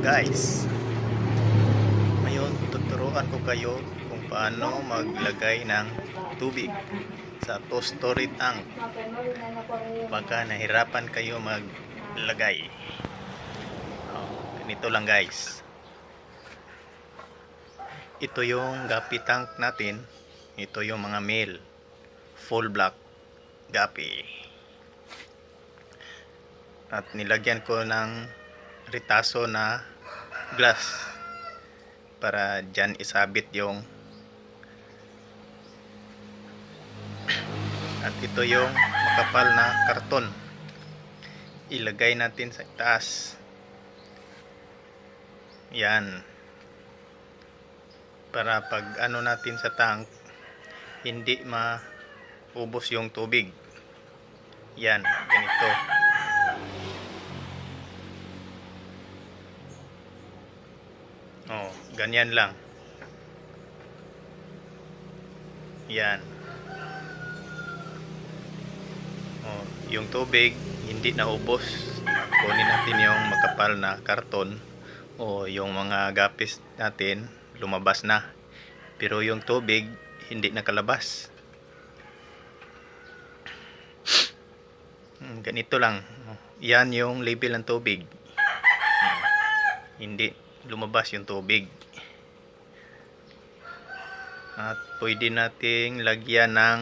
Guys, ngayon tuturuan ko kayo kung paano maglagay ng tubig sa 2-story tank pagka nahirapan kayo maglagay. Ganito lang guys, ito yung gapi tank natin, ito yung mga male full black gapi, at nilagyan ko ng ritaso na glass para dyan isabit yung, at ito yung makapal na karton, ilagay natin sa taas. Yan, para pag ano natin sa tank hindi maubos yung tubig. Yan, ganito. Ganyan lang. Yan. Yung tubig hindi naubos. Kunin natin yung makapal na karton o yung mga gapis natin, lumabas na. Pero yung tubig hindi nakalabas. Ganito lang. Yan yung level ng tubig. Hindi lumabas yung tubig. At pwede nating lagyan ng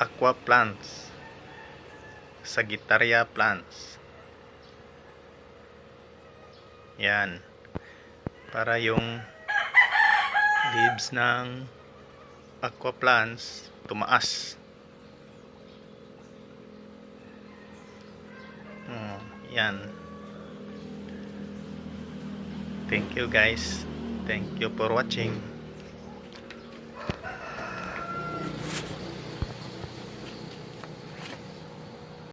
aqua plants, Sagittaria plants. Yan, para yung leaves ng aqua plants tumaas. Yan. Thank you guys. Thank you for watching.